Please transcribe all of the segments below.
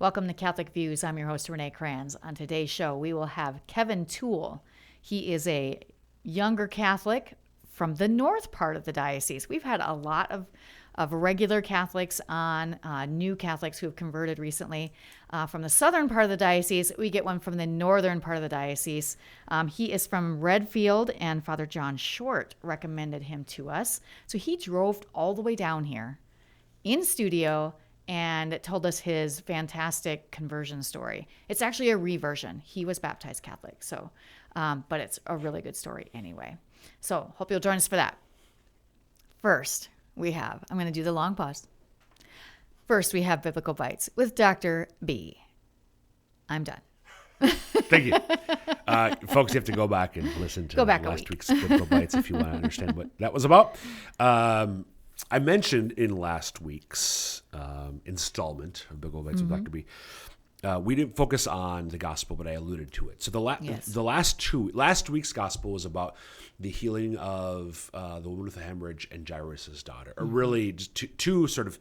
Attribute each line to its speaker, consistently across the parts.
Speaker 1: Welcome to Catholic Views. I'm your host, Renee Kranz. On today's show, we will have Kevin Toole. He is a younger Catholic from the north part of the diocese. We've had a lot of regular Catholics on, new Catholics who have converted recently. From the southern part of the diocese, we get one from the northern part of the diocese. He is from Redfield, and Father John Short recommended him to us. So he drove all the way down here in studio and told us his fantastic conversion story. It's actually a reversion. He was baptized Catholic, so but it's a really good story anyway. So hope you'll join us for that. First, I'm going to do the long pause. First, we have Biblical Bites with Dr. B. I'm done.
Speaker 2: Thank you. Folks, you have to go back and listen to last week's Biblical Bites if you want to understand what that was about. I mentioned in last week's installment of Biblical Bites with Dr. B, we didn't focus on the gospel, but I alluded to it. So last week's gospel was about the healing of the woman with the hemorrhage and Jairus' daughter, or really just two sort of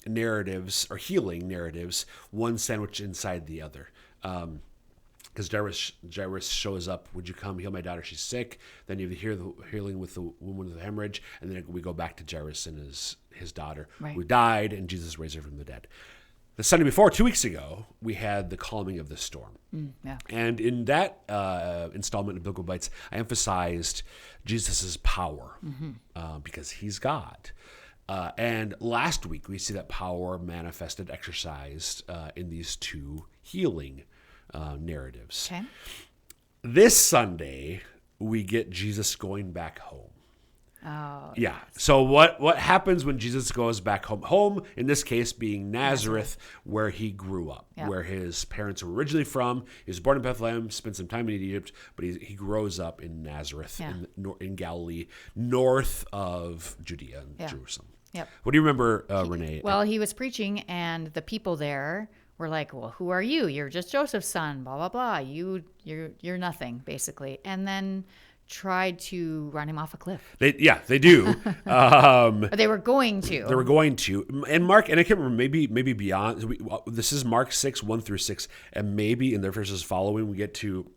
Speaker 2: narratives or healing narratives, one sandwiched inside the other. Because Jairus shows up, would you come heal my daughter? She's sick. Then you hear the healing with the woman with the hemorrhage, and then we go back to Jairus and his daughter who died, and Jesus raised her from the dead. The Sunday before, 2 weeks ago, we had the calming of the storm. And in that installment of Biblical Bites, I emphasized Jesus' power because he's God. And last week, we see that power manifested, exercised in these two healing narratives.
Speaker 1: Okay.
Speaker 2: This Sunday, we get Jesus going back home.
Speaker 1: Oh,
Speaker 2: yeah. So what happens when Jesus goes back home? Home, in this case, being Nazareth, where he grew up, where his parents were originally from. He was born in Bethlehem, spent some time in Egypt, but he grows up in Nazareth, in Galilee, north of Judea and Jerusalem. Yep. What do you remember, Renee?
Speaker 1: Well, he was preaching, and the people there were like, "Well, who are you? You're just Joseph's son. Blah blah blah. You're nothing, basically." And then tried to run him off a cliff.
Speaker 2: They do.
Speaker 1: They were going to.
Speaker 2: They were going to. And Mark, and I can't remember, maybe beyond. This is Mark 6, 1-6, and maybe in their verses following, we get to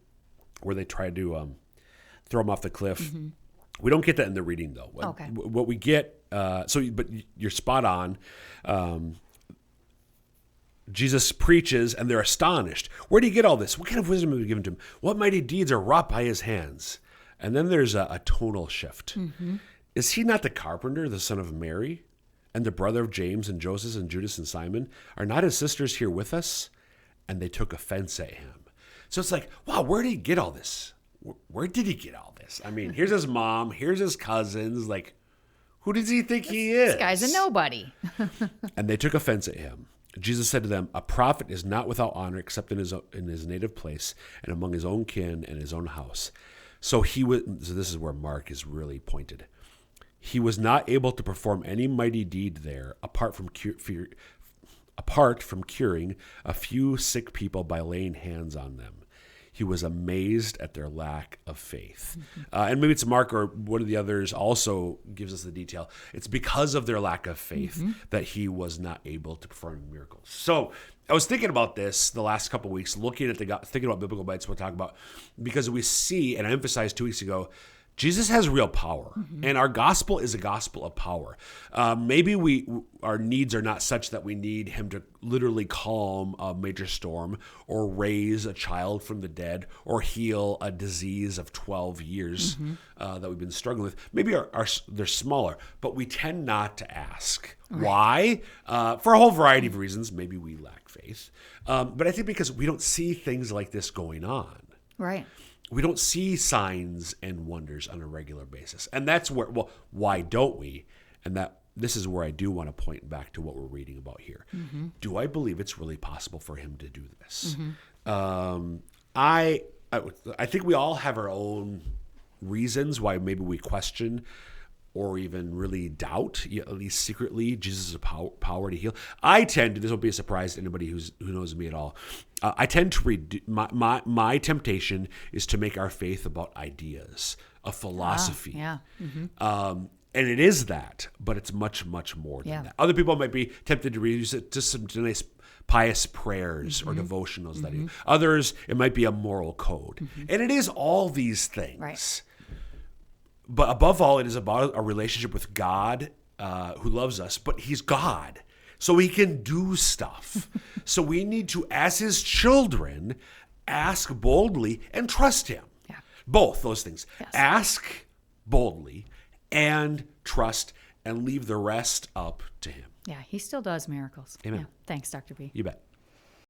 Speaker 2: where they try to throw him off the cliff. We don't get that in the reading, though.
Speaker 1: Okay.
Speaker 2: What we get, but you're spot on. Jesus preaches, and they're astonished. Where did he get all this? What kind of wisdom have you given to him? What mighty deeds are wrought by his hands? And then there's a tonal shift. Is he not the carpenter, the son of Mary, and the brother of James and Joseph and Judas and Simon? Are not his sisters here with us? And they took offense at him. So it's like, wow, where did he get all this? Where did he get all this? I mean, here's his mom, here's his cousins. Like, who does he think he is?
Speaker 1: This guy's a nobody.
Speaker 2: And they took offense at him. Jesus said to them, a prophet is not without honor except in his native place and among his own kin and his own house. So this is where Mark is really pointed. He was not able to perform any mighty deed there apart from curing a few sick people by laying hands on them. He was amazed at their lack of faith. And maybe it's Mark or one of the others also gives us the detail. It's because of their lack of faith that he was not able to perform miracles. So I was thinking about this the last couple of weeks, thinking about Biblical Bites we'll talk about, because we see, and I emphasized 2 weeks ago, Jesus has real power, and our gospel is a gospel of power. Maybe our needs are not such that we need him to literally calm a major storm or raise a child from the dead or heal a disease of 12 years that we've been struggling with. Maybe they're smaller, but we tend not to ask. Why? For a whole variety of reasons. Maybe we lack faith. But I think because we don't see things like this going on.
Speaker 1: Right.
Speaker 2: We don't see signs and wonders on a regular basis. And that's where, why don't we? And this is where I do want to point back to what we're reading about here. Do I believe it's really possible for him to do this? I think we all have our own reasons why maybe we question or even really doubt, at least secretly, Jesus' power to heal. I tend to, this won't be a surprise to anybody who knows me at all, I tend to my temptation is to make our faith about ideas, a philosophy. And it is that, but it's much, much more than
Speaker 1: Yeah.
Speaker 2: that. Other people might be tempted to reduce it to some nice pious prayers or devotionals that you. Others, it might be a moral code. And it is all these things.
Speaker 1: Right.
Speaker 2: But above all, it is about a relationship with God who loves us, but he's God. So he can do stuff. So we need to, as his children, ask boldly and trust him.
Speaker 1: Yeah.
Speaker 2: Both those things.
Speaker 1: Yes.
Speaker 2: Ask boldly and trust and leave the rest up to him.
Speaker 1: Yeah, he still does miracles.
Speaker 2: Amen.
Speaker 1: Yeah. Thanks, Dr. B.
Speaker 2: You bet.